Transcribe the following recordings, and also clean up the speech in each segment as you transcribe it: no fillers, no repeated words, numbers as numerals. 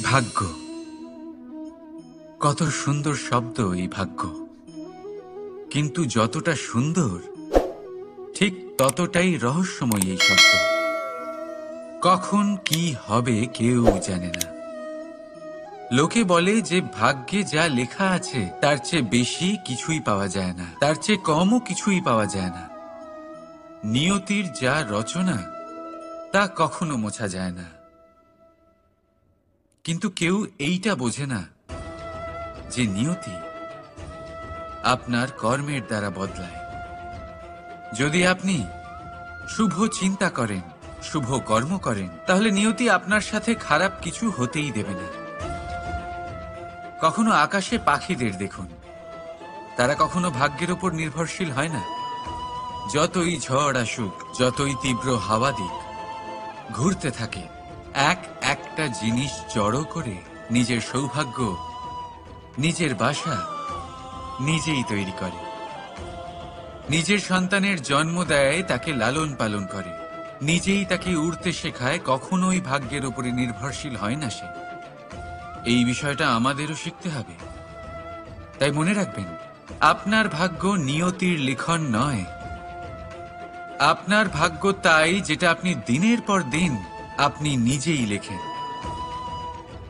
ভাগ্য, কত সুন্দর শব্দ এই ভাগ্য। কিন্তু যতটা সুন্দর ঠিক ততটাই রহস্যময় এই শব্দ। কখন কি হবে কেউ জানে না। লোকে বলে যে ভাগ্যে যা লেখা আছে তার চেয়ে বেশি কিছুই পাওয়া যায় না, তার চেয়ে কমও কিছুই পাওয়া যায় না। নিয়তির যা রচনা তা কখনো মোছা যায় না। কিন্তু কেউ এইটা বোঝে না যে নিয়তি আপনার কর্মের দ্বারা বদলায়। যদি আপনি শুভ চিন্তা করেন, শুভ কর্ম করেন, তাহলে নিয়তি আপনার সাথে খারাপ কিছু হতেই দেবে না। কখনো আকাশে পাখিদের দেখুন, তারা কখনো ভাগ্যের উপর নির্ভরশীল হয় না। যতই ঝড় আসুক, যতই তীব্র হাওয়া দিক, ঘুরতে থাকে, একটা জিনিস জড়ো করে নিজের সৌভাগ্য, নিজের বাসা নিজেই তৈরি করে। নিজের সন্তানের জন্ম দেয়, তাকে লালন পালন করে, নিজেই তাকে উড়তে শেখায়, কখনোই ভাগ্যের উপরে নির্ভরশীল হয় না সে। এই বিষয়টা আমাদেরও শিখতে হবে। তাই মনে রাখবেন, আপনার ভাগ্য নিয়তির লিখন নয়। আপনার ভাগ্য তাই যেটা আপনি দিনের পর দিন আপনি নিজেই লেখেন।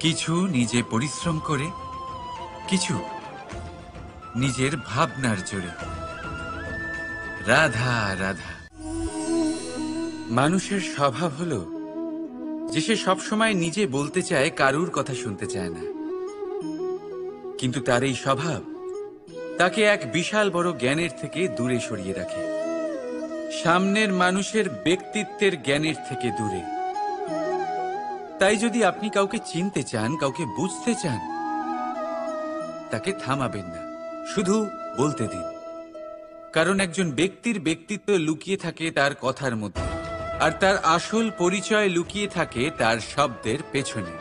কিছু নিজে পরিশ্রম করে, কিছু নিজের ভাবনার জোরে। রাধা রাধা। মানুষের স্বভাব হলো যে সে সবসময় নিজে বলতে চায়, কারুর কথা শুনতে চায় না। কিন্তু তার এই স্বভাব তাকে এক বিশাল বড় জ্ঞানের থেকে দূরে সরিয়ে রাখে, সামনের মানুষের ব্যক্তিত্বের জ্ঞানের থেকে দূরে। তাই যদি আপনি কাউকে চিনতে চান, কাউকে বুঝতে চান, তাকে থামাবেন না, শুধু বলতে দিন। কারণ একজন ব্যক্তির ব্যক্তিত্ব লুকিয়ে থাকে তার কথার মধ্যে, আর তার আসল পরিচয় লুকিয়ে থাকে তার শব্দের পেছনে।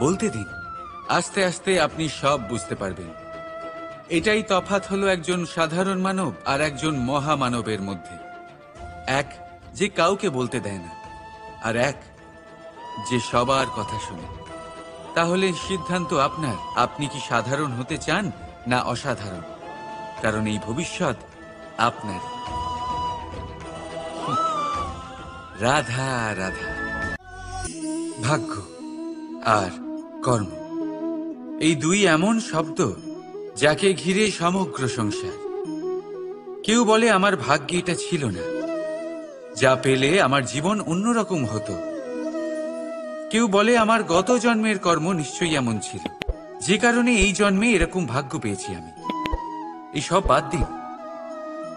বলতে দিন, আস্তে আস্তে আপনি সব বুঝতে পারবেন। এটাই তফাৎ হলো একজন সাধারণ মানব আর একজন মহামানবের মধ্যে। এক যে কাউকে বলতে দেয় না, আর এক যে সবার কথা শুনে। তাহলে সিদ্ধান্ত আপনার, আপনি কি সাধারণ হতে চান না অসাধারণ? কারণ এই ভবিষ্যৎ আপনার। রাধা রাধা। ভাগ্য আর কর্ম, এই দুই এমন শব্দ যাকে ঘিরে সমগ্র সংসার। কেউ বলে আমার ভাগ্যে এটা ছিল না, যা পেলে আমার জীবন অন্যরকম হতো। কেউ বলে আমার গত জন্মের কর্ম নিশ্চয়ই এমন ছিল, যে কারণে এই জন্মে এরকম ভাগ্য পেয়েছি আমি। এসব বাদ দিন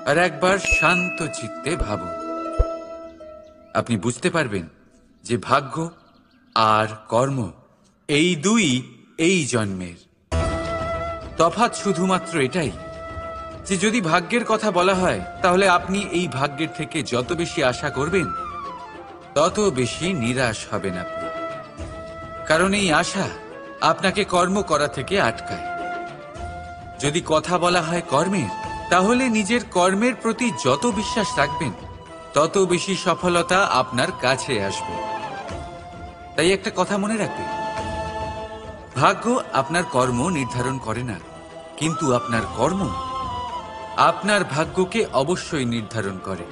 আর একবার শান্ত চিত্তে ভাবুন। আপনি বুঝতে পারবেন যে ভাগ্য আর কর্ম এই দুই এই জন্মের। তফাৎ শুধুমাত্র এটাই যে যদি ভাগ্যের কথা বলা হয়, তাহলে আপনি এই ভাগ্যের থেকে যত বেশি আশা করবেন তত বেশি নিরাশ হবেন আপনি। কারণ এই আশা আপনাকে কর্ম করা থেকে আটকায়। যদি কথা বলা হয় কর্মের, তাহলে নিজের কর্মের প্রতি যত বিশ্বাস রাখবেন তত বেশি সফলতা আপনার কাছে আসবে। তাই একটা কথা মনে রাখবেন, ভাগ্য আপনার কর্ম নির্ধারণ করে না, কিন্তু আপনার কর্ম আপনার ভাগ্যকে অবশ্যই নির্ধারণ করে।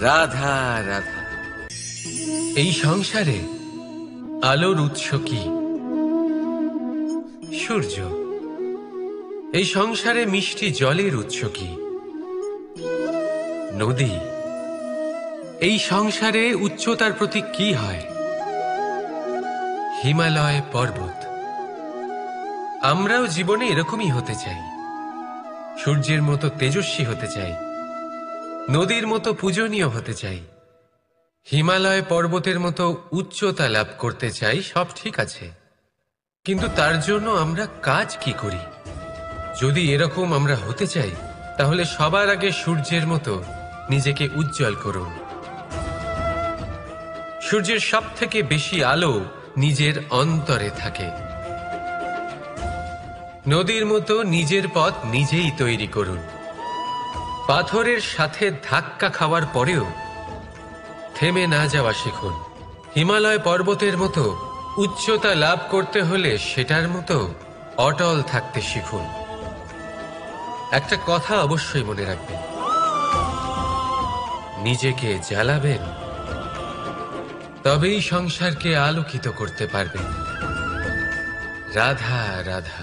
রাধা রাধা। এই সংসারে আলোর উৎস কি? সূর্য। এই সংসারে মিষ্টি জলের উৎস কি? নদী। এই সংসারে উচ্চতার প্রতীক কি হয়? হিমালয় পর্বত। আমরাও জীবনে এরকমই হতে চাই, সূর্যের মতো তেজস্বী হতে চাই, নদীর মতো পূজনীয় হতে চাই, হিমালয় পর্বতের মতো উচ্চতা লাভ করতে চাই। সব ঠিক আছে, কিন্তু তার জন্য আমরা কাজ কি করি? যদি এরকম আমরা হতে চাই, তাহলে সবার আগে সূর্যের মতো নিজেকে উজ্জ্বল করুন। সূর্যের সব থেকে বেশি আলো নিজের অন্তরে থাকে। নদীর মতো নিজের পথ নিজেই তৈরি করুন। পাথরের সাথে ধাক্কা খাওয়ার পরেও থেমে না যাওয়া শিখুন। হিমালয় পর্বতের মতো উচ্চতা লাভ করতে হলে সেটার মতো অটল থাকতে শিখুন। একটা কথা অবশ্যই মনে রাখবেন, নিজেকে জ্বালাবেন তবেই সংসারকে আলোকিত করতে পারবেন। রাধা রাধা।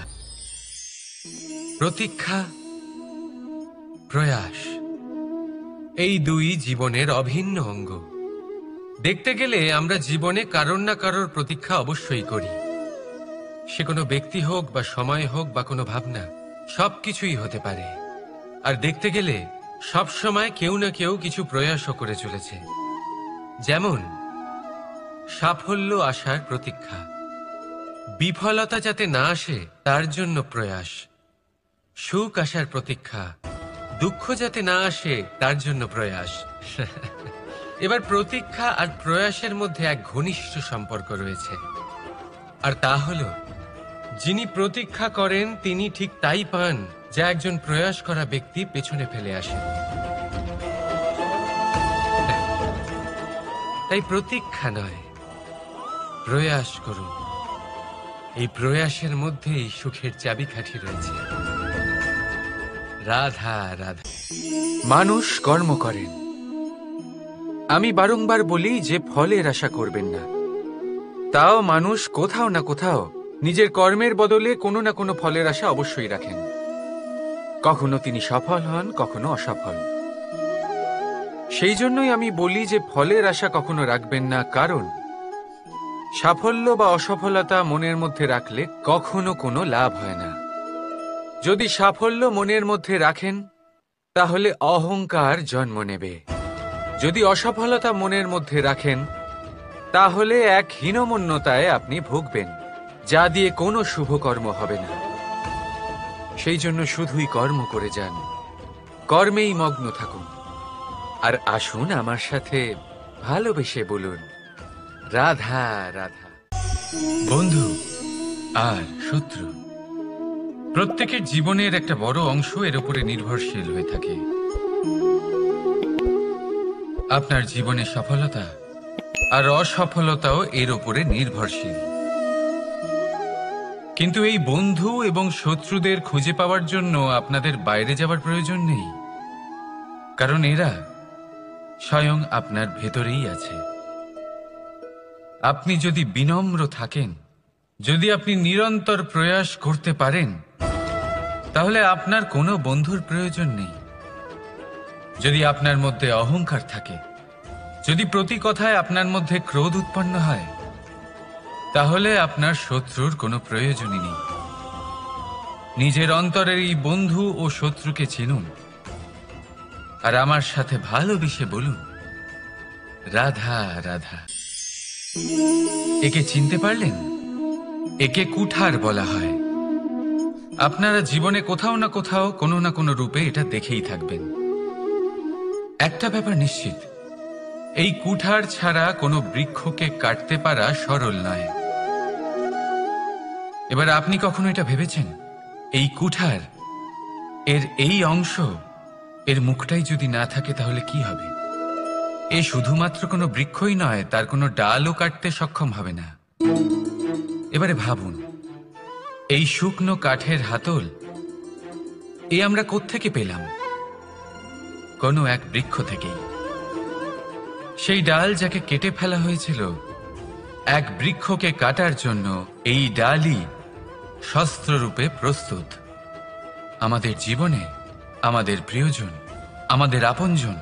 প্রতীক্ষা, প্রয়াস, এই দুই জীবনের অভিন্ন অঙ্গ। দেখতে গেলে আমরা জীবনে কারোর না কারোর প্রতীক্ষা অবশ্যই করি। সে কোনো ব্যক্তি হোক বা সময় হোক বা কোনো ভাবনা, সবকিছুই হতে পারে। আর দেখতে গেলে সব সময় কেউ না কেউ কিছু প্রয়াসও করে চলেছে। যেমন সাফল্য আসার প্রতীক্ষা, বিফলতা যাতে না আসে তার জন্য প্রয়াস, সুখ আসার প্রতীক্ষা, দুঃখ যাতে না আসে তার জন্য প্রয়াস। এবার প্রতীক্ষা আর প্রয়াসের মধ্যে এক ঘনিষ্ঠ সম্পর্ক রয়েছে, আর তা হলো যিনি প্রতীক্ষা করেন তিনি ঠিক তাই পান যা একজন প্রয়াস করা ব্যক্তি পেছনে ফেলে আসে। তাই প্রতীক্ষা নয়, প্রয়াস করুন। এই প্রয়াসের মধ্যেই সুখের চাবিকাঠি রয়েছে। রাধা রাধা। মানুষ কর্ম করেন। আমি বারংবার বলি যে ফলের আশা করবেন না। তাও মানুষ কোথাও না কোথাও নিজের কর্মের বদলে কোনো না কোনো ফলের আশা অবশ্যই রাখেন। কখনো তিনি সফল হন, কখনো অসফল। সেই জন্যই আমি বলি যে ফলের আশা কখনো রাখবেন না, কারণ সাফল্য বা অসফলতা মনের মধ্যে রাখলে কখনো কোনো লাভ হয় না। যদি সাফল্য মনের মধ্যে রাখেন তাহলে অহংকার জন্ম নেবে। যদি অসফলতা মনের মধ্যে রাখেন তাহলে এক হীনমন্যতায় আপনি ভুগবেন, যা দিয়ে কোনো শুভকর্ম হবে না। সেই জন্য শুধুই কর্ম করে যান, কর্মেই মগ্ন থাকুন। আর আসুন আমার সাথে ভালোবেসে বলুন, রাধা রাধা। বন্ধু আর শত্রু প্রত্যেকের জীবনের একটা বড় অংশ এর উপরে নির্ভরশীল হয়ে থাকে। আপনার জীবনের সফলতা আর অসফলতাও এর উপরে নির্ভরশীল। কিন্তু এই বন্ধু এবং শত্রুদের খুঁজে পাওয়ার জন্য আপনাদের বাইরে যাওয়ার প্রয়োজন নেই, কারণ এরা স্বয়ং আপনার ভেতরেই আছে। আপনি যদি বিনম্র থাকেন, যদি আপনি নিরন্তর প্রয়াস করতে পারেন, তাহলে আপনার কোনো বন্ধুর প্রয়োজন নেই। যদি আপনার মধ্যে অহংকার থাকে, যদি প্রতি কথায় আপনার মধ্যে ক্রোধ উৎপন্ন হয়, তাহলে আপনার শত্রুর কোনো প্রয়োজনই নেই। নিজের অন্তরের এই বন্ধু ও শত্রুকে চিনুন, আর আমার সাথে ভালোবেসে বলুন, রাধা রাধা। একে চিনতে পারলেন? একে কুঠার বলা হয়। আপনারা জীবনে কোথাও না কোথাও কোনো না কোনো রূপে এটা দেখেই থাকবেন। একটা ব্যাপার নিশ্চিত, এই কুঠার ছাড়া কোনো বৃক্ষকে কাটতে পারা সরল নয়। এবার আপনি কখনো এটা ভেবেছেন, এই কুঠার এর এই অংশ, এর মুখটাই যদি না থাকে তাহলে কি হবে? এ শুধুমাত্র কোনো বৃক্ষই নয়, তার কোনো ডালও কাটতে সক্ষম হবে না। এবারে ভাবুন, এই শুকনো কাঠের হাতল এ আমরা কোত্থেকে পেলাম? কোনো এক বৃক্ষ থেকেই। সেই ডাল যাকে কেটে ফেলা হয়েছিল এক বৃক্ষকে কাটার জন্য, এই ডালই শস্ত্ররূপে প্রস্তুত। আমাদের জীবনে আমাদের প্রিয়জন, আমাদের আপনজন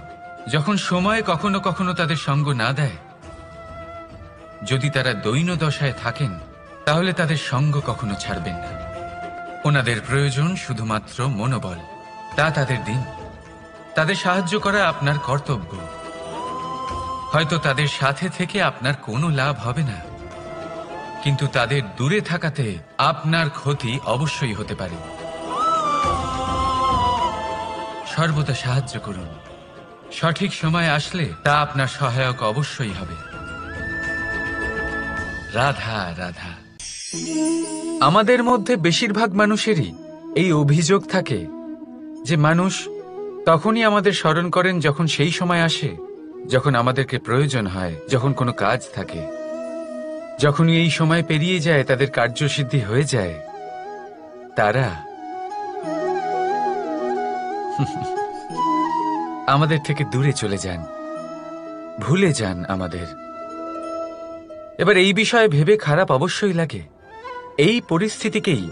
যখন সময় কখনো কখনো তাদের সঙ্গ না দেয়, যদি তারা দৈন্য দশায় থাকেন, তাহলে তাদের সঙ্গ কখনো ছাড়বেন না। ওনাদের প্রয়োজন শুধুমাত্র মনোবল। তা তাদের দিন। তাদের সাহায্য করা আপনার কর্তব্য। হয়তো তাদের সাথে থেকে আপনার কোনো লাভ হবে না, কিন্তু তাদের দূরে থাকাতে আপনার ক্ষতি অবশ্যই হতে পারে। সর্বদা সাহায্য করুন। সঠিক সময় আসলে তা আপনার সহায়ক অবশ্যই হবে। রাধা রাধা। আমাদের মধ্যে বেশিরভাগ মানুষেরই এই অভিযোগ থাকে যে মানুষ তখনই আমাদের স্মরণ করেন যখন সেই সময় আসে যখন আমাদেরকে প্রয়োজন হয়, যখন কোনো কাজ থাকে। যখনই এই সময় পেরিয়ে যায়, তাদের কার্যসিদ্ধি হয়ে যায়, তারা আমাদের থেকে দূরে চলে যান, ভুলে যান আমাদের। এবার এই বিষয়ে ভেবে খারাপ অবশ্যই লাগে। এই পরিস্থিতিকেই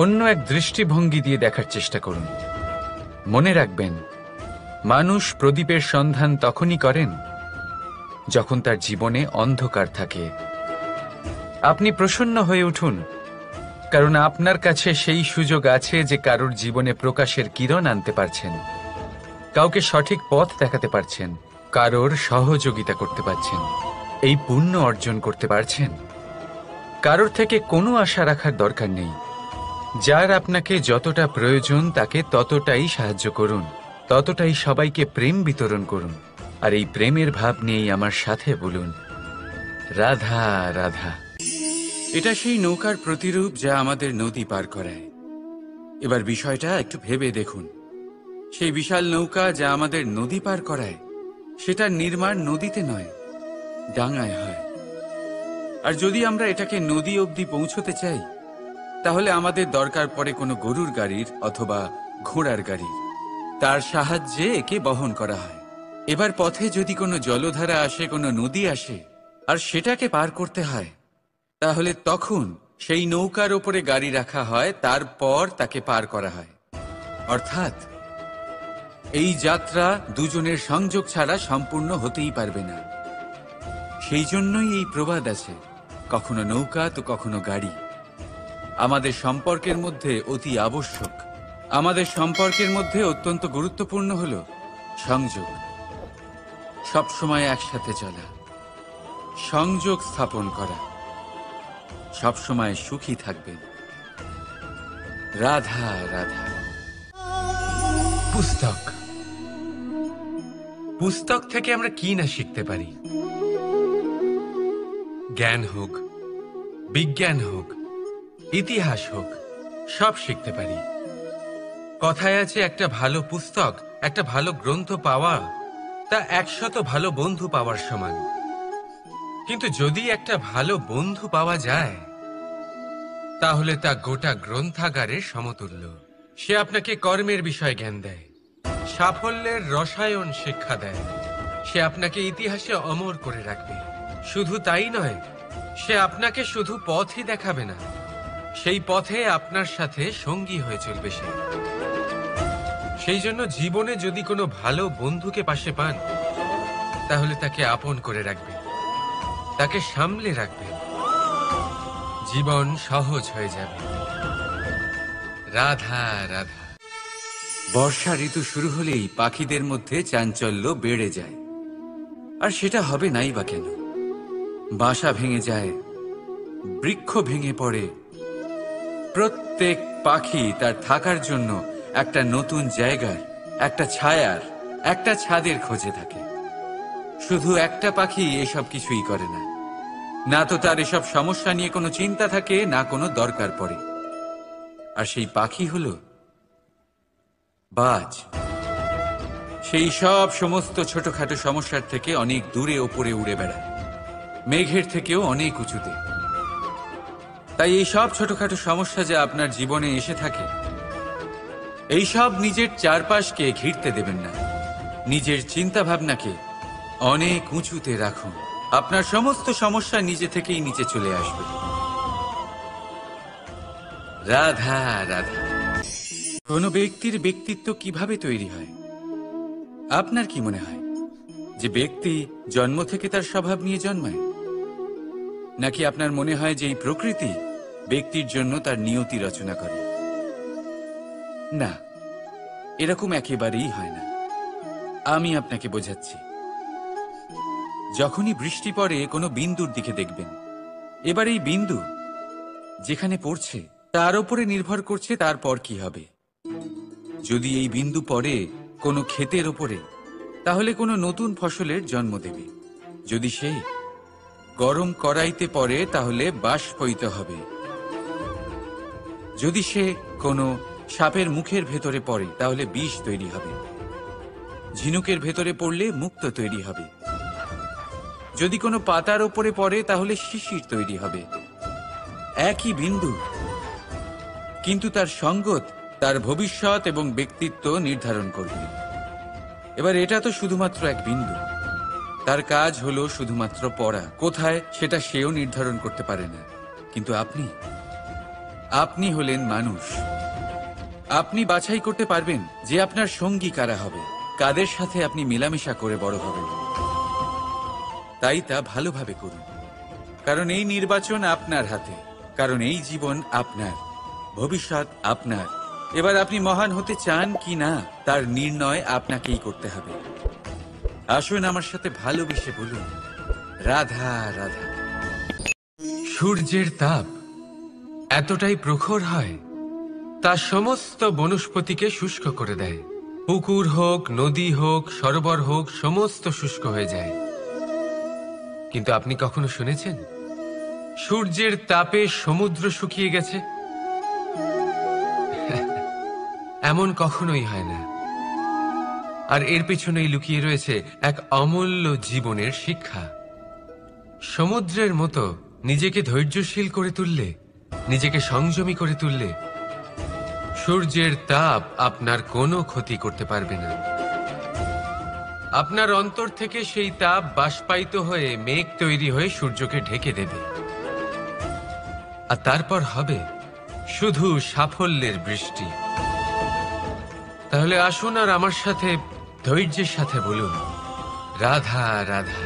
অন্য এক দৃষ্টিভঙ্গি দিয়ে দেখার চেষ্টা করুন। মনে রাখবেন, মানুষ প্রদীপের সন্ধান তখনই করেন যখন তার জীবনে অন্ধকার থাকে। আপনি প্রসন্ন হয়ে উঠুন, কারণ আপনার কাছে সেই সুযোগ আছে যে কারোর জীবনে প্রকাশের কিরণ আনতে পারছেন, কাউকে সঠিক পথ দেখাতে পারছেন, কারোর সহযোগিতা করতে পারছেন, এই পুণ্য অর্জন করতে পারছেন। কারোর থেকে কোনো আশা রাখার দরকার নেই। যার আপনাকে যতটা প্রয়োজন তাকে ততটাই সাহায্য করুন, ততটাই সবাইকে প্রেম বিতরণ করুন। আর এই প্রেমের ভাব নিয়েই আমার সাথে বলুন, রাধা রাধা। এটা সেই নৌকার প্রতিরূপ যা আমাদের নদী পার করায়। এবার বিষয়টা একটু ভেবে দেখুন। সেই বিশাল নৌকা যা আমাদের নদী পার করায়, সেটার নির্মাণ নদীতে নয়, ডাঙায় হয়। আর যদি আমরা এটাকে নদী অবধি পৌঁছতে চাই, তাহলে আমাদের দরকার পড়ে কোনো গরুর গাড়ির অথবা ঘোড়ার গাড়ির। তার সাহায্যে একে বহন করা হয়। এবার পথে যদি কোনো জলধারা আসে, কোনো নদী আসে, আর সেটাকে পার করতে হয়, তাহলে তখন সেই নৌকার ওপরে গাড়ি রাখা হয়, তারপর তাকে পার করা হয়। অর্থাৎ এই যাত্রা দুজনের সংযোগ ছাড়া সম্পূর্ণ হতেই পারবে না। সেই জন্যই এই প্রবাদ আছে, কখনো নৌকা তো কখনো গাড়ি। আমাদের সম্পর্কের মধ্যে অতি আবশ্যক, আমাদের সম্পর্কের মধ্যে অত্যন্ত গুরুত্বপূর্ণ হল সংযোগ। সবসময় একসাথে চলা, সংযোগ স্থাপন করা। সবসময় সুখী থাকবেন। রাধা রাধা। পুস্তক, পুস্তক থেকে আমরা কি না শিখতে পারি। জ্ঞান হোক, বিজ্ঞান হোক, ইতিহাস হোক, সব শিখতে পারি। কথায় আছে, একটা ভালো পুস্তক, একটা ভালো গ্রন্থ পাওয়া তা 100 ভালো বন্ধু পাওয়ার সমান। কিন্তু যদি একটা ভালো বন্ধু পাওয়া যায়, তাহলে তা গোটা গ্রন্থাগারের সমতুল্য। সে আপনাকে কর্মের বিষয়ে জ্ঞান দেয়, সাফল্যের রসায়ন শিক্ষা দেয়। সে আপনাকে ইতিহাসে অমর করে রাখবে। শুধু তাই নয়, সে আপনাকে শুধু পথই দেখাবে না, সেই পথে আপনার সাথে সঙ্গী হয়ে চলবে সে। সেই জন্য জীবনে যদি কোনো ভালো বন্ধুকে পাশে পান, তাহলে তাকে আপন করে রাখবেন, তাকে সামলে রাখবেন। জীবন সহজ হয়ে যাবে। রাধা রাধা। বর্ষা ঋতু শুরু হলেই পাখিদের মধ্যে চাঞ্চল্য বেড়ে যায়। আর সেটা হবে নাই বা কেন? বাসা ভেঙে যায়, বৃক্ষ ভেঙে পড়ে। প্রত্যেক পাখি তার থাকার জন্য একটা নতুন জায়গার, একটা ছায়ার, একটা ছাদের খোঁজে থাকে। শুধু একটা পাখি এসব কিছুই করে না। না তো তার এসব সমস্যা নিয়ে কোনো চিন্তা থাকে, না কোনো দরকার পড়ে। আর সেই পাখি হলো বাজ। সেই সব সমস্ত ছোটখাটো সমস্যার থেকে অনেক দূরে ওপরে উড়ে বেড়ায়, মেঘের থেকেও অনেক উঁচুতে। তাই এই সব ছোটখাটো সমস্যা যা আপনার জীবনে এসে থাকে, এই সব নিজের চারপাশকে ঘিরতে দেবেন না। নিজের চিন্তা ভাবনাকে অনেক উঁচুতে রাখুন। আপনার সমস্ত সমস্যা নিজে থেকেই নিচে চলে আসবে। রাধা রাধা। কোনো ব্যক্তির ব্যক্তিত্ব কিভাবে তৈরি হয়? আপনার কি মনে হয় যে ব্যক্তি জন্ম থেকে তার স্বভাব নিয়ে জন্মায়? নাকি আপনার মনে হয় যে এই প্রকৃতি ব্যক্তির জন্য তার নিয়তি রচনা করে? না, এরকম একেবারেই হয় না। আমি আপনাকে বোঝাচ্ছি। যখনই বৃষ্টি পড়ে, কোনো বিন্দুর দিকে দেখবেন। এবার এই বিন্দু যেখানে পড়ছে তার উপরে নির্ভর করছে তারপর কি হবে। যদি এই বিন্দু পড়ে কোনো ক্ষেতের ওপরে, তাহলে কোনো নতুন ফসলের জন্ম দেবে। যদি সে গরম কড়াইতে পড়ে, তাহলে বাষ্পীত হবে। যদি সে কোনো সাপের মুখের ভেতরে পড়ে, তাহলে বিষ তৈরি হবে। ঝিনুকের ভেতরে পড়লে মুক্তো তৈরি হবে। যদি কোনো পাতার ওপরে পড়ে তাহলে শিশির তৈরি হবে। একই বিন্দু, কিন্তু তার সঙ্গত তার ভবিষ্যৎ এবং ব্যক্তিত্ব নির্ধারণ করবে। এবার এটা তো শুধুমাত্র এক বিন্দু, তার কাজ হলো শুধুমাত্র পড়া। কোথায় সেটা সেও নির্ধারণ করতে পারে না। কিন্তু আপনি হলেন মানুষ। আপনি বাছাই করতে পারবেন যে আপনার সঙ্গী কারা হবে, কাদের সাথে আপনি মেলামেশা করে বড় হবেন। তাই তা ভালোভাবে করুন, কারণ এই নির্বাচন আপনার হাতে, কারণ এই জীবন আপনার, ভবিষ্যৎ আপনার। এবার আপনি মহান হতে চান কি না তার নির্ণয় আপনাকেই করতে হবে। আসুন আমার সাথে ভালোবেসে বলুন, রাধা রাধা। সূর্যের তাপ এতটাই প্রখর হয়, তা সমস্ত বনস্পতিকে শুষ্ক করে দেয়। পুকুর হোক, নদী হোক, সরোবর হোক, সমস্ত শুষ্ক হয়ে যায়। কিন্তু আপনি কখনো শুনেছেন সূর্যের তাপে সমুদ্র শুকিয়ে গেছে? এমন কখনোই হয় না। আর এর পিছনেই লুকিয়ে রয়েছে এক অমূল্য জীবনের শিক্ষা। সমুদ্রের মতো নিজেকে ধৈর্যশীল করে তুললে, নিজেকে সংযমী করে তুললে, সূর্যের তাপ আপনার কোনো ক্ষতি করতে পারবে না। আপনার অন্তর থেকে সেই তাপ বাষ্পায়িত হয়ে মেঘ তৈরি হয়ে সূর্যকে ঢেকে দেবে, আর তারপর হবে শুধু সাফল্যের বৃষ্টি। তাহলে আসুন আর আমার সাথে ধৈর্যের সাথে বলুন, রাধা রাধা।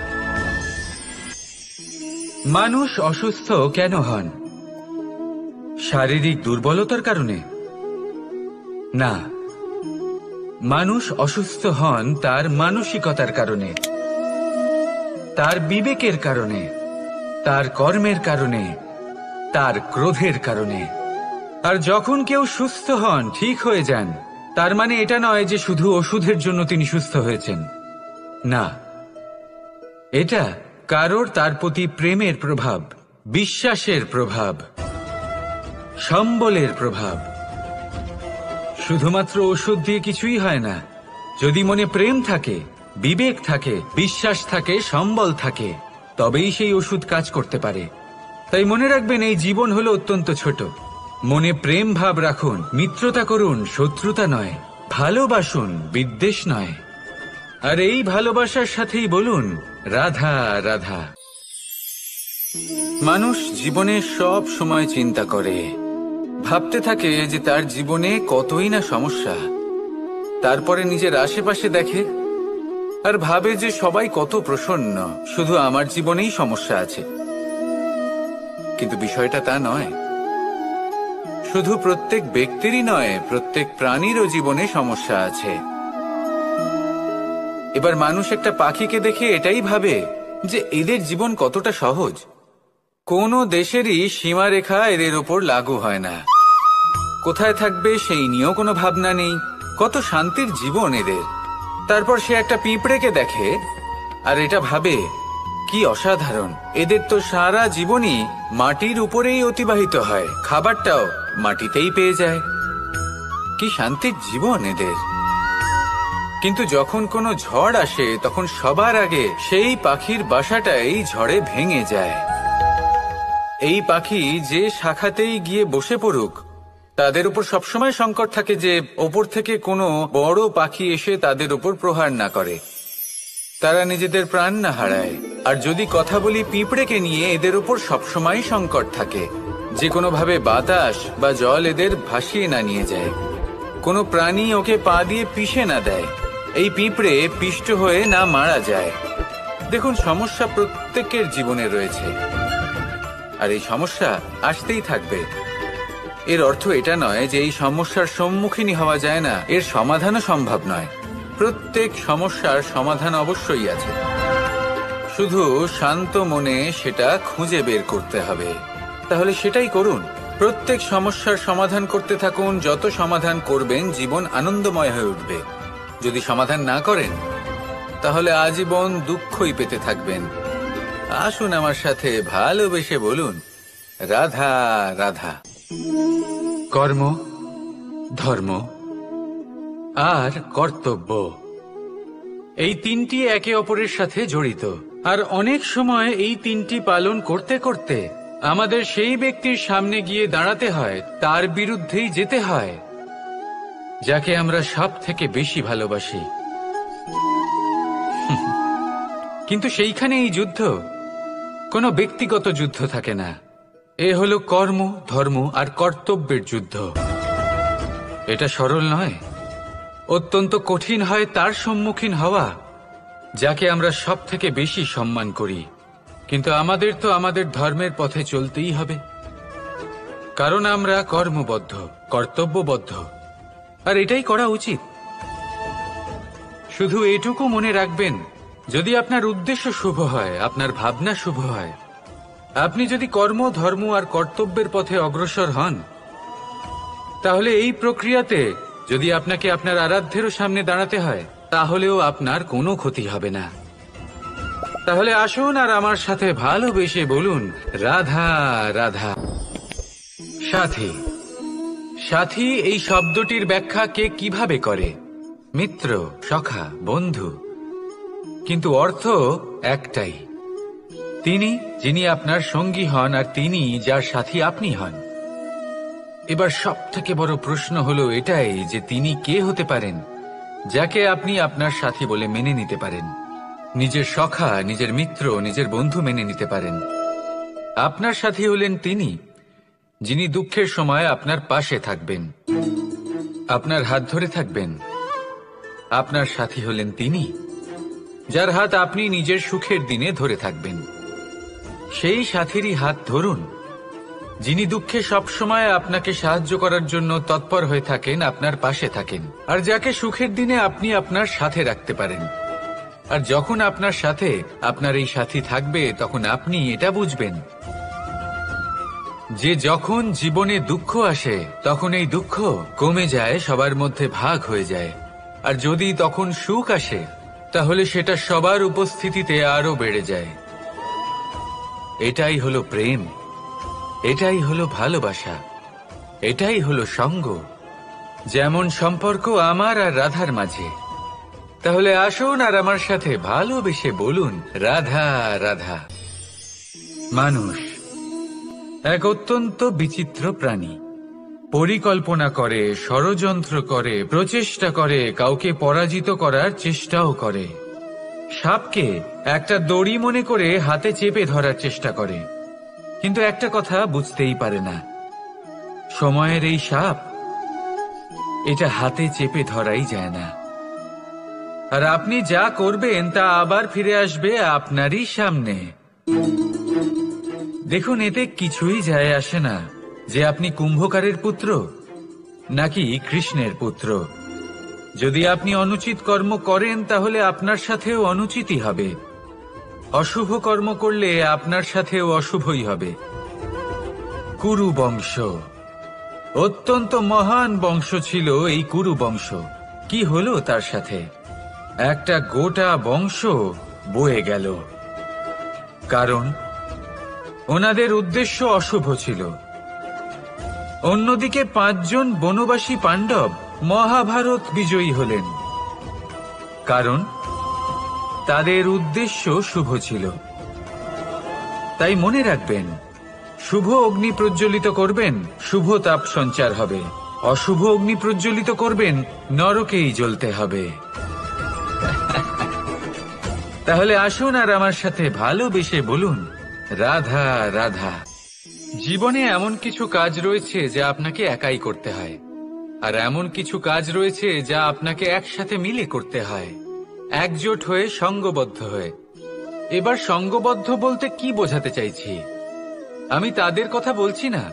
মানুষ অসুস্থ কেন হন? শারীরিক দুর্বলতার কারণে? না, মানুষ অসুস্থ হন তার মানসিকতার কারণে, তার বিবেকের কারণে, তার কর্মের কারণে, তার ক্রোধের কারণে। আর যখন কেউ সুস্থ হন, ঠিক হয়ে যান, তার মানে এটা নয় যে শুধু ওষুধের জন্য তিনি সুস্থ হয়েছেন। না, এটা কারোর তার প্রতি প্রেমের প্রভাব, বিশ্বাসের প্রভাব, সম্বলের প্রভাব। শুধুমাত্র ওষুধ দিয়ে কিছুই হয় না। যদি মনে প্রেম থাকে, বিবেক থাকে, বিশ্বাস থাকে, সম্বল থাকে, তবেই সেই ওষুধ কাজ করতে পারে। তাই মনে রাখবেন, এই জীবন হলো অত্যন্ত ছোট। মনে প্রেম ভাব রাখুন, মিত্রতা করুন, শত্রুতা নয়। ভালোবাসুন, বিদ্বেষ নয়। আর এই ভালোবাসার সাথেই বলুন, রাধা রাধা। মানুষ জীবনে সব সময় চিন্তা করে, ভাবতে থাকে যে তার জীবনে কতই না সমস্যা। তারপরে নিজের আশেপাশে দেখে আর ভাবে যে সবাই কত প্রসন্ন, শুধু আমার জীবনেই সমস্যা আছে। কিন্তু বিষয়টা তা নয়। শুধু প্রত্যেক ব্যক্তিরই নয়, প্রত্যেক প্রাণীরও জীবনে সমস্যা আছে। এবার মানুষ একটা পাখিকে দেখে এটাই ভাবে যে এদের জীবন কতটা সহজ। কোনো দেশেরই সীমারেখা এদের ওপর লাগু হয় না। কোথায় থাকবে সেই নিয়েও কোনো ভাবনা নেই। কত শান্তির জীবন এদের। তারপর সে একটা পিঁপড়েকে দেখে আর এটা ভাবে, কি অসাধারণ, এদের তো সারা জীবনই মাটির উপরেই অতিবাহিত হয়, খাবারটাও মাটিতেই পেয়ে যায়। কি শান্তির জীবন এদের। কিন্তু যখন কোনো ঝড় আসে, তখন সবার আগে সেই পাখির বাসাটাই ঝড়ে ভেঙে যায়। এই পাখি যে শাখাতেই গিয়ে বসে পড়ুক, তাদের উপর সবসময় সংকট থাকে যে ওপর থেকে কোনো বড় পাখি এসে তাদের উপর প্রহার না করে, তারা নিজেদের প্রাণ না হারায়। আর যদি কথা বলি পিঁপড়েকে নিয়ে, এদের উপর সবসময় সংকট থাকে যে কোনোভাবে বাতাস বা জল এদের ভাসিয়ে না নিয়ে যায়, কোনো প্রাণী ওকে পা দিয়ে পিষে না দেয়, এই পিঁপড়ে পিষ্ট হয়ে না মারা যায়। দেখুন, সমস্যা প্রত্যেকের জীবনে রয়েছে, আর এই সমস্যা আসতেই থাকবে। এর অর্থ এটা নয় যে এই সমস্যার সম্মুখীন হওয়া যায় না, এর সমাধানও সম্ভব নয়। প্রত্যেক সমস্যার সমাধান অবশ্যই আছে, শুধু শান্ত মনে সেটা খুঁজে বের করতে হবে। তাহলে সেটাই করুন, প্রত্যেক সমস্যার সমাধান করতে থাকুন। যত সমাধান করবেন, জীবন আনন্দময় হয়ে উঠবে। যদি সমাধান না করেন, তাহলে আজীবন দুঃখই পেতে থাকবেন। আসুন আমার সাথে ভালোবেসে বলুন, রাধা রাধা। কর্ম, ধর্ম আর কর্তব্য, এই তিনটি একে অপরের সাথে জড়িত, আর অনেক সময় এই তিনটি পালন করতে করতে আমাদের সেই ব্যক্তির সামনে গিয়ে দাঁড়াতে হয়, তার বিরুদ্ধেই যেতে হয়, যাকে আমরা সব থেকে বেশি ভালোবাসি। কিন্তু সেইখানে এই যুদ্ধ কোনো ব্যক্তিগত যুদ্ধ থাকে না। এ হলো কর্ম, ধর্ম আর কর্তব্যের যুদ্ধ। এটা সরল নয়, অত্যন্ত কঠিন হয় তার সম্মুখীন হওয়া যাকে আমরা সব থেকে বেশি সম্মান করি। কিন্তু আমাদের তো আমাদের ধর্মের পথে চলতেই হবে, কারণ আমরা কর্মবদ্ধ, কর্তব্যবদ্ধ, আর এটাই করা উচিত। শুধু এটুকু মনে রাখবেন, যদি আপনার উদ্দেশ্য শুভ হয়, আপনার ভাবনা শুভ হয়, আপনি যদি কর্ম, ধর্ম আর কর্তব্যের পথে অগ্রসর হন, তাহলে এই প্রক্রিয়াতে যদি আপনাকে আপনার আরাধ্যেরও সামনে দাঁড়াতে হয়, তাহলেও আপনার কোনো ক্ষতি হবে না। তাহলে আসুন আর আমার সাথে ভালোবেসে বলুন, রাধা রাধা। সাথী। সাথী এই শব্দটির ব্যাখ্যা কে কিভাবে করে? মিত্র, সখা, বন্ধু। কিন্তু অর্থ একটাই, তিনি যিনি আপনার সঙ্গী হন আর তিনি যার সাথী আপনি হন। এবার সব থেকে বড় প্রশ্ন হলো এটাই যে তিনি কে হতে পারেন যাকে আপনি আপনার সাথী বলে মেনে নিতে পারেন, নিজের সখা, নিজের মিত্র, নিজের বন্ধু মেনে নিতে পারেন। আপনার সাথী হলেন তিনি যিনি দুঃখের সময় আপনার পাশে থাকবেন, আপনার হাত ধরে থাকবেন। আপনার সাথী হলেন তিনি যার হাত আপনি নিজের সুখের দিনে ধরে থাকবেন। সেই সাথীরই হাত ধরুন যিনি দুঃখে সবসময় আপনাকে সাহায্য করার জন্য তৎপর হয়ে থাকেন, আপনার পাশে থাকেন, আর যাকে সুখের দিনে আপনি আপনার সাথে রাখতে পারেন। আর যখন আপনার সাথে আপনার এই সাথী থাকবে, তখন আপনি এটা বুঝবেন যে যখন জীবনে দুঃখ আসে, তখন এই দুঃখ কমে যায়, সবার মধ্যে ভাগ হয়ে যায়। আর যদি তখন সুখ আসে, তাহলে সেটা সবার উপস্থিতিতে আরো বেড়ে যায়। এটাই হলো প্রেম, এটাই হলো ভালোবাসা, এটাই হলো সঙ্গ, যেমন সম্পর্ক আমার আর রাধার মাঝে। তাহলে আসুন আর আমার সাথে ভালোবেসে বলুন, রাধা রাধা। মানুষ এক অত্যন্ত বিচিত্র প্রাণী। পরিকল্পনা করে, ষড়যন্ত্র করে, প্রচেষ্টা করে, কাউকে পরাজিত করার চেষ্টাও করে। সাপকে একটা দড়ি মনে করে হাতে চেপে ধরার চেষ্টা করে, কিন্তু একটা কথা বুঝতেই পারে না, সময়ের এই সাপ, এটা হাতে চেপে ধরাই যায় না। আর আপনি যা করবেন তা আবার ফিরে আসবে আপনারই সামনে। দেখুন, এতে কিছুই যায় আসে না যে আপনি কুম্ভকারের পুত্র নাকি কৃষ্ণের পুত্র। যদি আপনি অনুচিত কর্ম করেন, তাহলে আপনার সাথেও অনুচিতই হবে। অশুভ কর্ম করলে আপনার সাথেও অশুভই হবে। কুরু বংশ অত্যন্ত মহান বংশ ছিল। এই কুরু বংশ কি হলো তার সাথে? একটা গোটা বংশ বয়ে গেল, কারণ ওনাদের উদ্দেশ্য অশুভ ছিল। অন্যদিকে 5 জন বনবাসী পাণ্ডব মহাভারত বিজয়ী হলেন, কারণ তাদের উদ্দেশ্য শুভ ছিল। তাই মনে রাখবেন, শুভ অগ্নি প্রজ্বলিত করবেন, শুভ তাপ সঞ্চার হবে। অশুভ অগ্নি প্রজ্বলিত করবেন, নরকেই জ্বলতে হবে। তাহলে আসুন আর আমার সাথে ভালোবেসে বলুন, রাধা রাধা। জীবনে এমন কিছু কাজ রয়েছে যা আপনাকে একাই করতে হয়, আর এমন কিছু কাজ রয়েছে যা আপনাকে একসাথে মিলে করতে হয়, একজোট হয়ে, সঙ্গবদ্ধ হয়ে। এবার সঙ্গবদ্ধ বলতে কি বোঝাতে চাইছি? আমি তাদের কথা বলছি না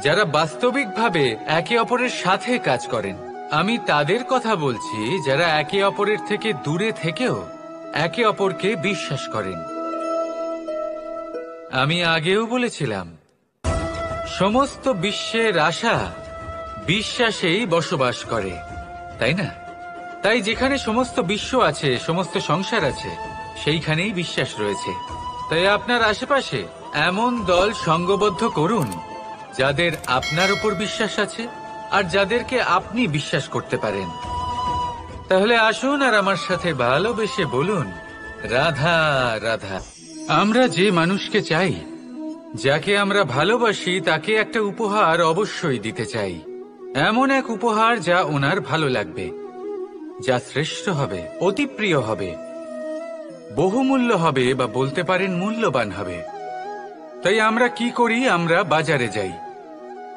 যারা বাস্তবিকভাবে একে অপরের সাথে কাজ করেন। আমি তাদের কথা বলছি যারা একে অপরের থেকে দূরে থেকেও একে অপরকে বিশ্বাস করেন। আমি আগেও বলেছিলাম, সমস্ত বিশ্বের আশা বিশ্বাসেই বসবাস করে, তাই না? তাই যেখানে সমস্ত বিশ্ব আছে, সমস্ত সংসার আছে, সেইখানেই বিশ্বাস রয়েছে। তাই আপনার আশেপাশে এমন দল সঙ্গবদ্ধ করুন যাদের আপনার উপর বিশ্বাস আছে আর যাদেরকে আপনি বিশ্বাস করতে পারেন। তাহলে আসুন আর আমার সাথে ভালোবেসে বলুন, রাধা রাধা। আমরা যে মানুষকে চাই, যাকে আমরা ভালোবাসি, তাকে একটা উপহার অবশ্যই দিতে চাই। এমন এক উপহার যা ওনার ভালো লাগবে, যা শ্রেষ্ঠ হবে, অতি প্রিয় হবে, বহুমূল্য হবে, বা বলতে পারেন মূল্যবান হবে। তাই আমরা কি করি? আমরা বাজারে যাই,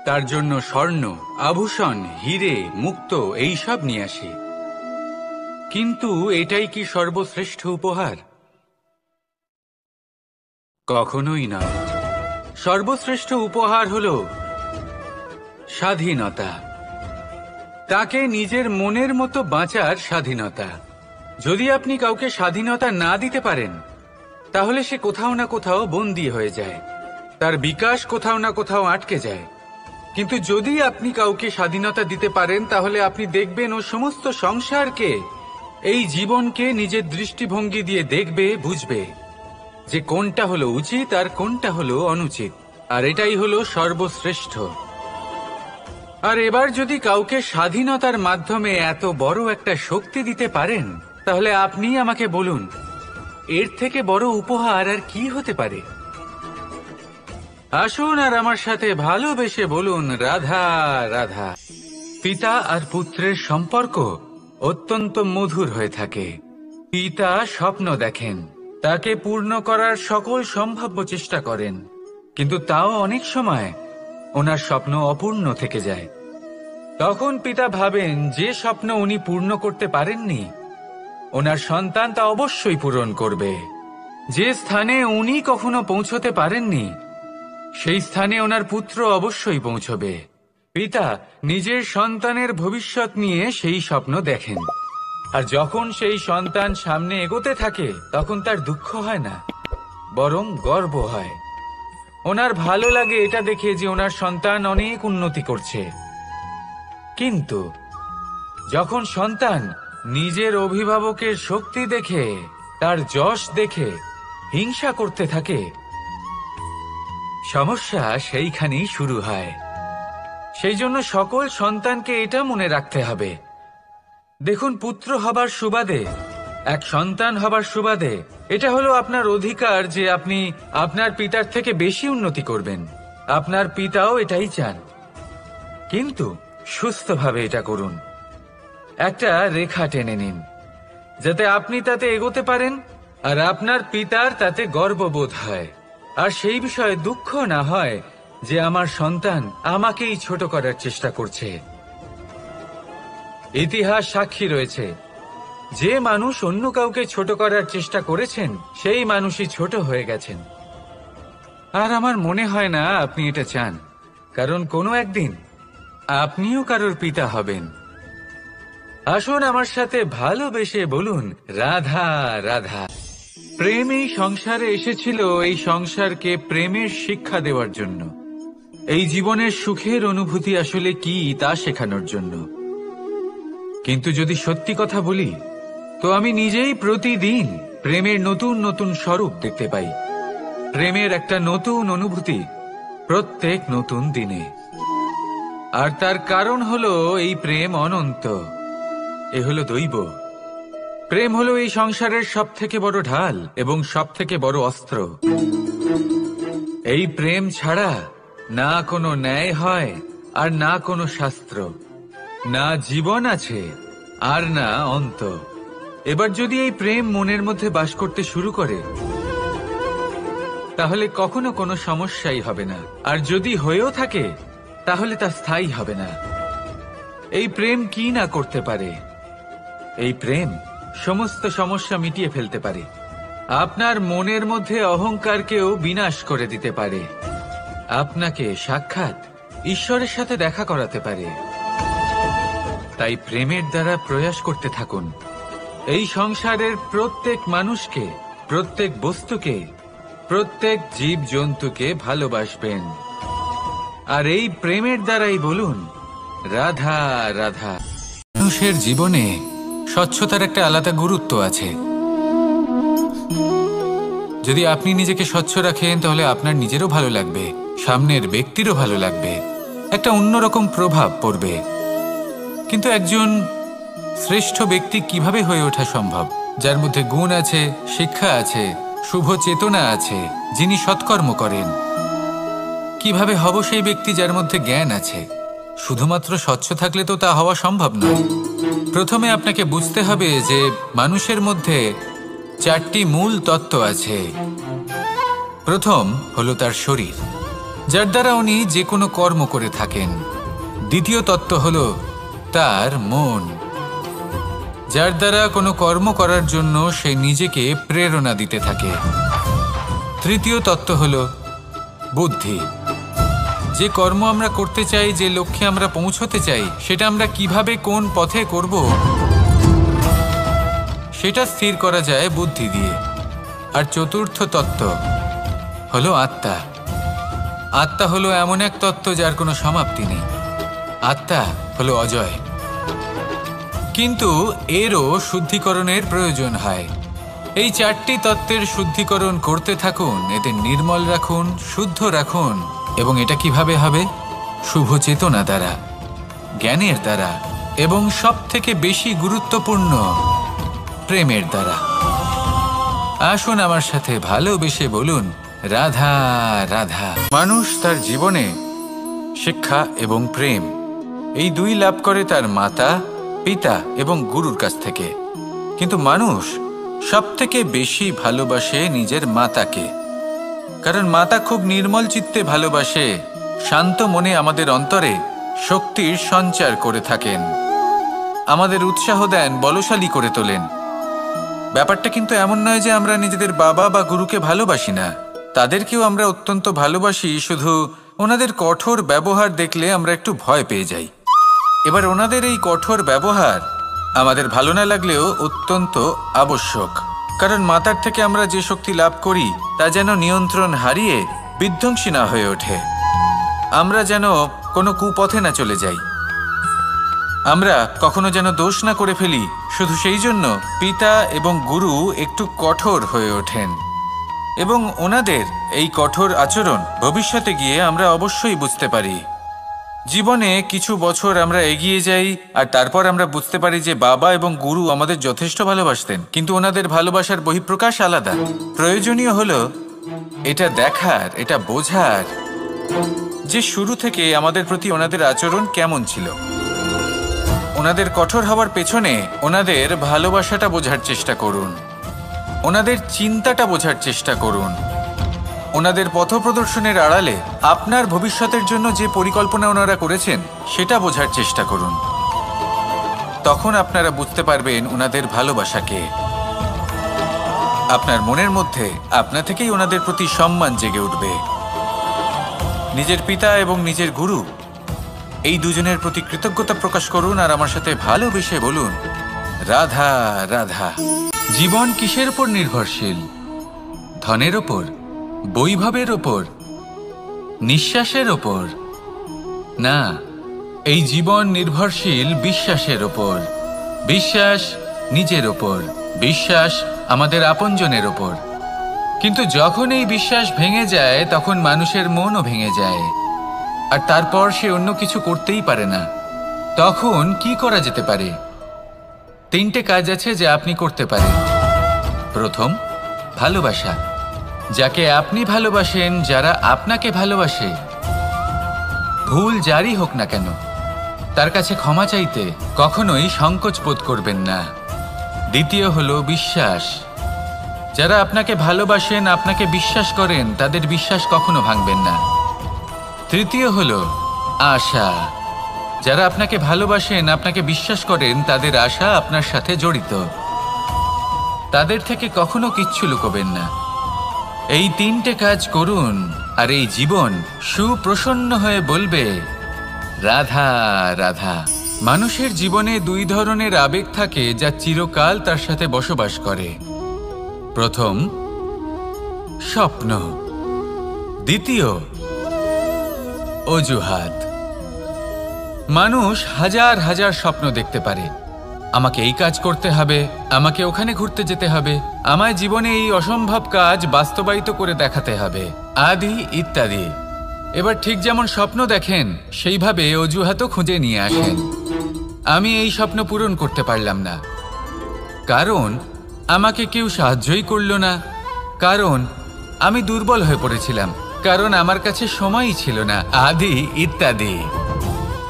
তার জন্য স্বর্ণ, আভূষণ, হিরে, মুক্ত এইসব নিয়ে আসি। কিন্তু এটাই কি সর্বশ্রেষ্ঠ উপহার? কখনোই নয়। সর্বশ্রেষ্ঠ উপহার হল স্বাধীনতা, তাকে নিজের মনের মতো বাঁচার স্বাধীনতা। যদি আপনি কাউকে স্বাধীনতা না দিতে পারেন, তাহলে সে কোথাও না কোথাও বন্দী হয়ে যায়, তার বিকাশ কোথাও না কোথাও আটকে যায়। কিন্তু যদি আপনি কাউকে স্বাধীনতা দিতে পারেন, তাহলে আপনি দেখবেন ও সমস্ত সংসারকে, এই জীবনকে নিজের দৃষ্টিভঙ্গি দিয়ে দেখবে, বুঝবে যে কোনটা হলো উচিত আর কোনটা হলো অনুচিত। আর এটাই হলো সর্বশ্রেষ্ঠ। আর এবার যদি কাউকে স্বাধীনতার মাধ্যমে এত বড় একটা শক্তি দিতে পারেন, তাহলে আপনি আমাকে বলুন, এর থেকে বড় উপহার আর কি হতে পারে? আসুন আর আমার সাথে ভালোবেসে বলুন, রাধা রাধা। পিতা আর পুত্রের সম্পর্ক অত্যন্ত মধুর হয়ে থাকে। পিতা স্বপ্ন দেখেন, তাকে পূর্ণ করার সকল সম্ভাব্য চেষ্টা করেন, কিন্তু তাও অনেক সময় ওনার স্বপ্ন অপূর্ণ থেকে যায়। তখন পিতা ভাবেন যে স্বপ্ন উনি পূর্ণ করতে পারেননি, ওনার সন্তান তা অবশ্যই পূরণ করবে। যে স্থানে উনি কখনো পৌঁছতে পারেননি, সেই স্থানে ওনার পুত্র অবশ্যই পৌঁছবে। পিতা নিজের সন্তানের ভবিষ্যৎ নিয়ে সেই স্বপ্ন দেখেন, আর যখন সেই সন্তান সামনে এগোতে থাকে, তখন তার দুঃখ হয় না, বরং গর্ব হয়। ওনার ভালো লাগে এটা দেখে যে ওনার সন্তান অনেক উন্নতি করছে। কিন্তু যখন সন্তান নিজের অভিভাবকের শক্তি দেখে, তার যশ দেখে হিংসা করতে থাকে, সমস্যা সেইখানেই শুরু হয়। সেই জন্য সকল সন্তানকে এটা মনে রাখতে হবে, দেখুন, পুত্র হবার সুবাদে, এক সন্তান হবার সুবাদে, এটা হলো আপনার অধিকার যে আপনি আপনার পিতার থেকে বেশি উন্নতি করবেন। আপনার পিতাও এটাই চান, কিন্তু সুস্থভাবে এটা করুন। একটা রেখা টেনে নিন, যাতে আপনি তাতে এগোতে পারেন আর আপনার পিতার তাতে গর্ববোধ হয়, আর সেই বিষয়ে দুঃখ না হয় যে আমার সন্তান আমাকেই ছোট করার চেষ্টা করছে। ইতিহাস সাক্ষী রয়েছে, যে মানুষ অন্য কাউকে ছোট করার চেষ্টা করেছেন, সেই মানুষই ছোট হয়ে গেছেন। আর আমার মনে হয় না আপনি এটা চান, কারণ কোনো একদিন আপনিও কারোর পিতা হবেন। আসুন আমার সাথে ভালোবেসে বলুন, রাধা রাধা। প্রেম এই সংসারে এসেছিল এই সংসারকে প্রেমের শিক্ষা দেওয়ার জন্য, এই জীবনের সুখের অনুভূতি আসলে কি তা শেখানোর জন্য। কিন্তু যদি সত্যি কথা বলি, তো আমি নিজেই প্রতিদিন প্রেমের নতুন নতুন স্বরূপ দেখতে পাই, প্রেমের একটা নতুন অনুভূতি প্রত্যেক নতুন দিনে। আর তার কারণ হলো এই প্রেম অনন্ত, এ হলো দৈব। প্রেম হলো এই সংসারের সব থেকে বড় ঢাল এবং সব থেকে বড় অস্ত্র। এই প্রেম ছাড়া না কোনো ন্যায় হয় আর না কোনো শাস্ত্র, না জীবন আছে আর না অন্ত। এবার যদি এই প্রেম মনের মধ্যে বাস করতে শুরু করে, তাহলে কখনো কোনো সমস্যাই হবে না, আর যদি হয়েও থাকে তাহলে তা স্থায়ী হবে না। এই প্রেম কি না করতে পারে? এই প্রেম সমস্ত সমস্যা মিটিয়ে ফেলতে পারে, আপনার মনের মধ্যে অহংকারকেও বিনাশ করে দিতে পারে, আপনাকে সাক্ষাৎ ঈশ্বরের সাথে দেখা করাতে পারে। তাই প্রেমের দ্বারা প্রয়াস করতে থাকুন, এই সংসারের প্রত্যেক মানুষকে, প্রত্যেক বস্তুকে, প্রত্যেক জীব জন্তুকে ভালোবাসবেন। আর এই প্রেমের দ্বারাই বলুন, রাধা রাধা। মানুষের জীবনে স্বচ্ছতার একটা আলাদা গুরুত্ব আছে। যদি আপনি নিজেকে স্বচ্ছ রাখেন, তাহলে আপনার নিজেরও ভালো লাগবে, সামনের ব্যক্তিরও ভালো লাগবে, একটা অন্যরকম প্রভাব পড়বে। কিন্তু একজন শ্রেষ্ঠ ব্যক্তি কিভাবে হয়ে ওঠা সম্ভব? যার মধ্যে গুণ আছে, শিক্ষা আছে, শুভ চেতনা আছে, যিনি সৎকর্ম করেন। কিভাবে হব সেই ব্যক্তি যার মধ্যে জ্ঞান আছে? শুধুমাত্র স্বচ্ছ থাকলে তো তা হওয়া সম্ভব নয়। প্রথমে আপনাকে বুঝতে হবে যে মানুষের মধ্যে 4টি মূল তত্ত্ব আছে। প্রথম হলো তার শরীর, যার দ্বারা উনি যে কোনো কর্ম করে থাকেন। দ্বিতীয় তত্ত্ব হলো তার মন, যার দ্বারা কোনো কর্ম করার জন্য সে নিজেকে প্রেরণা দিতে থাকে। তৃতীয় তত্ত্ব হলো বুদ্ধি, যে কর্ম আমরা করতে চাই, যে লক্ষ্যে আমরা পৌঁছতে চাই, সেটা আমরা কিভাবে কোন পথে করব সেটা স্থির করা যায় বুদ্ধি দিয়ে। আর চতুর্থ তত্ত্ব হলো আত্মা। আত্মা হলো এমন এক তত্ত্ব যার কোনো সমাপ্তি নেই। আত্মা হলো অজয়, কিন্তু এরও শুদ্ধিকরণের প্রয়োজন হয়। এই 4টি তত্ত্বের শুদ্ধিকরণ করতে থাকুন, এদের নির্মল রাখুন, শুদ্ধ রাখুন। এবং এটা কিভাবে হবে? শুভ চেতনা দ্বারা, জ্ঞানের দ্বারা, এবং সব থেকে বেশি গুরুত্বপূর্ণ প্রেমের দ্বারা। আসুন আমার সাথে ভালোবেসে বলুন, রাধা রাধা। মানুষ তার জীবনে শিক্ষা এবং প্রেম এই দুই লাভ করে তার মাতা, পিতা এবং গুরুর কাছ থেকে। কিন্তু মানুষ সব থেকে বেশি ভালোবাসে নিজের মাতাকে, কারণ মাতা খুব নির্মল চিত্তে ভালোবাসে, শান্ত মনে আমাদের অন্তরে শক্তির সঞ্চার করে থাকেন, আমাদের উৎসাহ দেন, বলশালী করে তোলেন। ব্যাপারটা কিন্তু এমন নয় যে আমরা নিজেদের বাবা বা গুরুকে ভালোবাসি না, তাদেরকেও আমরা অত্যন্ত ভালোবাসি, শুধু ওনাদের কঠোর ব্যবহার দেখলে আমরা একটু ভয় পেয়ে যাই। এবার ওনাদের এই কঠোর ব্যবহার আমাদের ভালো না লাগলেও অত্যন্ত আবশ্যক, কারণ মাতার থেকে আমরা যে শক্তি লাভ করি তা যেন নিয়ন্ত্রণ হারিয়ে বিধ্বংসী না হয়ে ওঠে, আমরা যেন কোনো কুপথে না চলে যাই, আমরা কখনো যেন দোষ না করে ফেলি। শুধু সেই জন্য পিতা এবং গুরু একটু কঠোর হয়ে ওঠেন, এবং ওনাদের এই কঠোর আচরণ ভবিষ্যতে গিয়ে আমরা অবশ্যই বুঝতে পারি। জীবনে কিছু বছর আমরা এগিয়ে যাই আর তারপর আমরা বুঝতে পারি যে বাবা এবং গুরু আমাদের যথেষ্ট ভালোবাসতেন, কিন্তু ওনাদের ভালোবাসার বহিঃপ্রকাশ আলাদা। প্রয়োজনীয় হলো এটা দেখার, এটা বোঝার যে শুরু থেকে আমাদের প্রতি ওনাদের আচরণ কেমন ছিল। ওনাদের কঠোর হওয়ার পেছনে ওনাদের ভালোবাসাটা বোঝার চেষ্টা করুন, ওনাদের চিন্তাটা বোঝার চেষ্টা করুন, ওনাদের পথপ্রদর্শনের আড়ালে আপনার ভবিষ্যতের জন্য যে পরিকল্পনা ওনারা করেছেন সেটা বোঝার চেষ্টা করুন। তখন আপনারা বুঝতে পারবেন ওনাদের ভালোবাসাকে। আপনার মনের মধ্যে আপনা থেকেই ওনাদের প্রতি সম্মান জেগে উঠবে। নিজের পিতা এবং নিজের গুরু এই দুজনের প্রতি কৃতজ্ঞতা প্রকাশ করুন আর আমার সাথে ভালোবেসে বলুন, রাধা রাধা। জীবন কিসের উপর নির্ভরশীল? ধনের ওপর, বৈভবের ওপর, নিঃশ্বাসের ওপর? না, এই জীবন নির্ভরশীল বিশ্বাসের ওপর। বিশ্বাস নিজের ওপর, বিশ্বাস আমাদের আপনজনের ওপর। কিন্তু যখন এই বিশ্বাস ভেঙে যায় তখন মানুষের মনও ভেঙে যায়, আর তারপর সে অন্য কিছু করতেই পারে না। তখন কি করা যেতে পারে? 3টে কাজ আছে যা আপনি করতে পারেন। প্রথম, ভালোবাসা। যাকে আপনি ভালোবাসেন, যারা আপনাকে ভালোবাসে, ভুল যারই হোক না কেন, তার কাছে ক্ষমা চাইতে কখনোই সংকোচ বোধ করবেন না। দ্বিতীয় হলো বিশ্বাস। যারা আপনাকে ভালোবাসেন, আপনাকে বিশ্বাস করেন, তাদের বিশ্বাস কখনো ভাঙবেন না। তৃতীয় হলো আশা। যারা আপনাকে ভালোবাসেন, আপনাকে বিশ্বাস করেন, তাদের আশা আপনার সাথে জড়িত, তাদের থেকে কখনো কিচ্ছু লুকোবেন না। এই 3টে কাজ করুন আর এই জীবন সুপ্রসন্ন হয়ে বলবে, রাধা রাধা। মানুষের জীবনে 2 ধরনের আবেগ থাকে যা চিরকাল তার সাথে বসবাস করে। প্রথম, স্বপ্ন। দ্বিতীয়, অজুহাত। মানুষ হাজার হাজার স্বপ্ন দেখতে পারে। আমাকে এই কাজ করতে হবে, আমাকে ওখানে ঘুরতে যেতে হবে, আমায় জীবনে এই অসম্ভব কাজ বাস্তবায়িত করে দেখাতে হবে, আদি ইত্যাদি। এবার ঠিক যেমন স্বপ্ন দেখেন সেইভাবে অজুহাতও খুঁজে নিয়ে আসেন। আমি এই স্বপ্ন পূরণ করতে পারলাম না, কারণ আমাকে কেউ সাহায্যই করল না, কারণ আমি দুর্বল হয়ে পড়েছিলাম, কারণ আমার কাছে সময়ই ছিল না, আদি ইত্যাদি।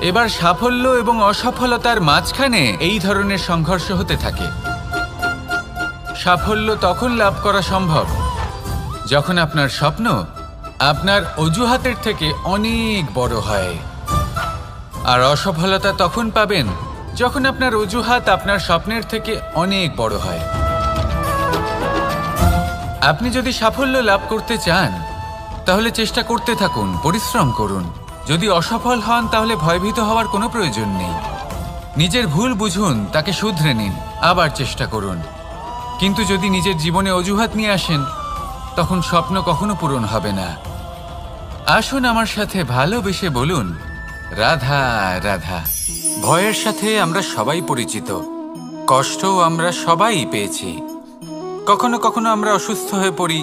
এবার সাফল্য এবং অসফলতার মাঝখানে এই ধরনের সংঘর্ষ হতে থাকে। সাফল্য তখন লাভ করা সম্ভব যখন আপনার স্বপ্ন আপনার অজুহাতের থেকে অনেক বড় হয়, আর অসফলতা তখন পাবেন যখন আপনার অজুহাত আপনার স্বপ্নের থেকে অনেক বড় হয়। আপনি যদি সাফল্য লাভ করতে চান তাহলে চেষ্টা করতে থাকুন, পরিশ্রম করুন। যদি অসফল হন তাহলে ভয়ভীত হওয়ার কোনো প্রয়োজন নেই। নিজের ভুল বুঝুন, তাকে শুধরে নিন, আবার চেষ্টা করুন। কিন্তু যদি নিজের জীবনে অজুহাত নিয়ে আসেন তখন স্বপ্ন কখনো পূরণ হবে না। আসুন আমার সাথে ভালোবেসে বলুন, রাধা রাধা। ভয়ের সাথে আমরা সবাই পরিচিত, কষ্টও আমরা সবাই পেয়েছি। কখনো কখনো আমরা অসুস্থ হয়ে পড়ি,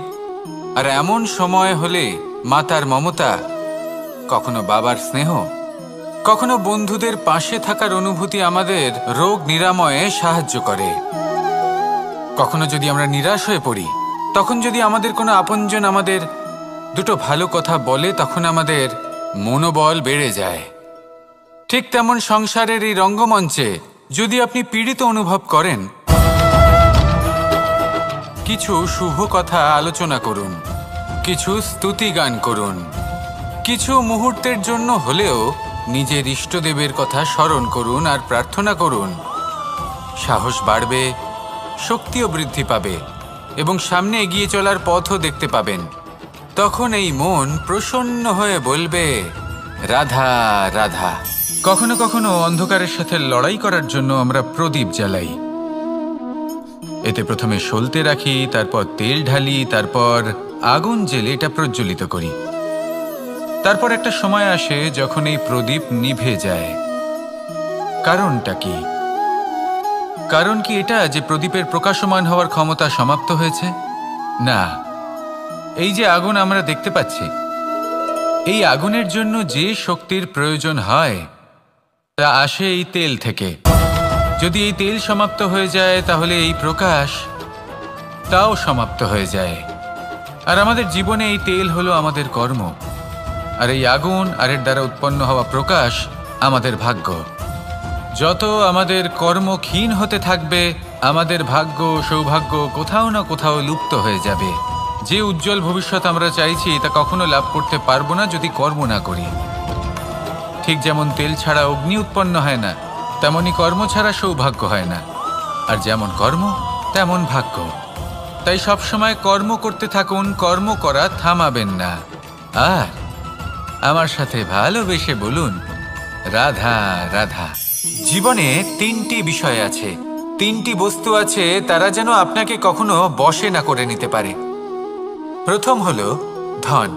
আর এমন সময় হলে মাতার মমতা, কখনো বাবার স্নেহ, কখনো বন্ধুদের পাশে থাকার অনুভূতি আমাদের রোগ নিরাময়ে সাহায্য করে। কখনো যদি আমরা নিরাশ হয়ে পড়ি, তখন যদি আমাদের কোনো আপনজন আমাদের দুটো ভালো কথা বলে, তখন আমাদের মনোবল বেড়ে যায়। ঠিক তেমন সংসারের এই রঙ্গমঞ্চে যদি আপনি পীড়িত অনুভব করেন, কিছু শুভ কথা আলোচনা করুন, কিছু স্তুতি গান করুন, কিছু মুহূর্তের জন্য হলেও নিজের ইষ্টদেবের কথা স্মরণ করুন আর প্রার্থনা করুন। সাহস বাড়বে, শক্তিও বৃদ্ধি পাবে এবং সামনে এগিয়ে চলার পথও দেখতে পাবেন। তখন এই মন প্রসন্ন হয়ে বলবে, রাধা রাধা। কখনো কখনো অন্ধকারের সাথে লড়াই করার জন্য আমরা প্রদীপ জ্বালাই। এতে প্রথমে সলতে রাখি, তারপর তেল ঢালি, তারপর আগুন জেলে এটা প্রজ্বলিত করি। তারপর একটা সময় আসে যখন এই প্রদীপ নিভে যায়। কারণটা কি? কারণ কি এটা যে প্রদীপের প্রকাশমান হওয়ার ক্ষমতা সমাপ্ত হয়েছে? না, এই যে আগুন আমরা দেখতে পাচ্ছি, এই আগুনের জন্য যে শক্তির প্রয়োজন হয় তা আসে এই তেল থেকে। যদি এই তেল সমাপ্ত হয়ে যায় তাহলে এই প্রকাশ তাও সমাপ্ত হয়ে যায়। আর আমাদের জীবনে এই তেল হলো আমাদের কর্ম, আর এই আগুন আর এর দ্বারা উৎপন্ন হওয়া প্রকাশ আমাদের ভাগ্য। যত আমাদের কর্ম ক্ষীণ হতে থাকবে, আমাদের ভাগ্য সৌভাগ্য কোথাও না কোথাও লুপ্ত হয়ে যাবে। যে উজ্জ্বল ভবিষ্যৎ আমরা চাইছি তা কখনো লাভ করতে পারবো না যদি কর্ম না করি। ঠিক যেমন তেল ছাড়া অগ্নি উৎপন্ন হয় না, তেমনি কর্ম ছাড়া সৌভাগ্য হয় না। আর যেমন কর্ম তেমন ভাগ্য। তাই সবসময় কর্ম করতে থাকুন, কর্ম করা থামাবেন না। আর আমার সাথে ভালোবেসে বলুন, রাধা রাধা। জীবনে তিনটি বিষয় আছে, তিনটি বস্তু আছে, তারা যেন আপনাকে কখনো বশে না করে নিতে পারে। প্রথম হলো ধন।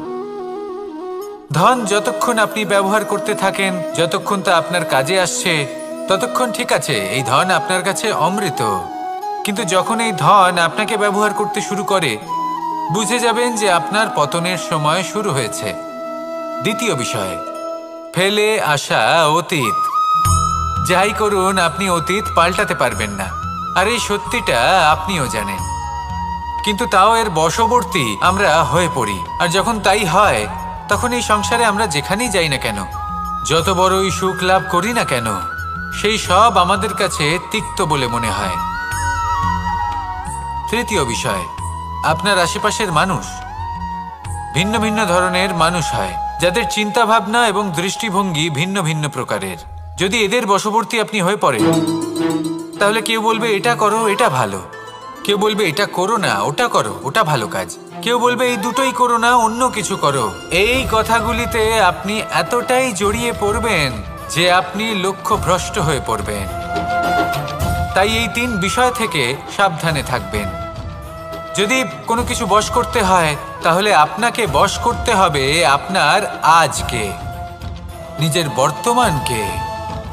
ধন যতক্ষণ আপনি ব্যবহার করতে থাকেন, যতক্ষণ তা আপনার কাজে আসছে, ততক্ষণ ঠিক আছে, এই ধন আপনার কাছে অমৃত। কিন্তু যখন এই ধন আপনাকে ব্যবহার করতে শুরু করে, বুঝে যাবেন যে আপনার পতনের সময় শুরু হয়েছে। দ্বিতীয় বিষয়, ফেলে আসা অতীত। যাই করুন, আপনি অতীত পাল্টাতে পারবেন না, আর এই সত্যিটা আপনিও জানেন। কিন্তু তাও এর বশবর্তী আমরা হয়ে পড়ি। আর যখন তাই হয়, তখন এই সংসারে আমরা যেখানেই যাই না কেন, যত বড়ই সুখ লাভ করি না কেন, সেই সব আমাদের কাছে তিক্ত বলে মনে হয়। তৃতীয় বিষয়, আপনার আশেপাশের মানুষ ভিন্ন ভিন্ন ধরনের মানুষ হয়, যাদের চিন্তা ভাবনা এবং দৃষ্টিভঙ্গি ভিন্ন ভিন্ন প্রকারের। যদি এদের বশবর্তী আপনি হয়ে পড়েন, তাহলে কেউ বলবে এটা করো, এটা ভালো। কেউ বলবে এটা করো না, ওটা করো, ওটা ভালো কাজ। কেউ বলবে এই দুটোই করো না, অন্য কিছু করো। এই কথাগুলিতে আপনি এতটাই জড়িয়ে পড়বেন যে আপনি লক্ষ্যভ্রষ্ট হয়ে পড়বেন। তাই এই তিন বিষয় থেকে সাবধানে থাকবেন। যদি কোনো কিছু বশ করতে হয়, তাহলে আপনাকে বশ করতে হবে আপনার আজকে, নিজের বর্তমানকে।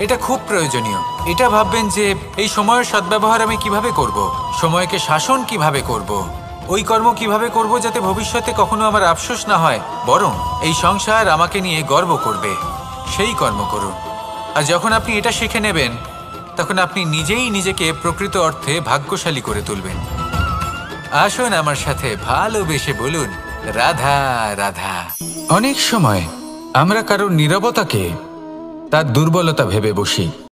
এটা খুব প্রয়োজনীয়। এটা ভাববেন যে এই সময়ের সদ্ব্যবহার আমি কিভাবে করব, সময়কে শাসন কিভাবে করব, ওই কর্ম কিভাবে করব যাতে ভবিষ্যতে কখনো আমার আফসোস না হয়, বরং এই সংসার আমাকে নিয়ে গর্ব করবে, সেই কর্ম করুন। আর যখন আপনি এটা শিখে নেবেন, তখন আপনি নিজেই নিজেকে প্রকৃত অর্থে ভাগ্যশালী করে তুলবেন। আসুন আমার সাথে ভালোবেসে বলুন, রাধা রাধা। অনেক সময় আমরা কারোর নীরবতাকে তার দুর্বলতা ভেবে বসি।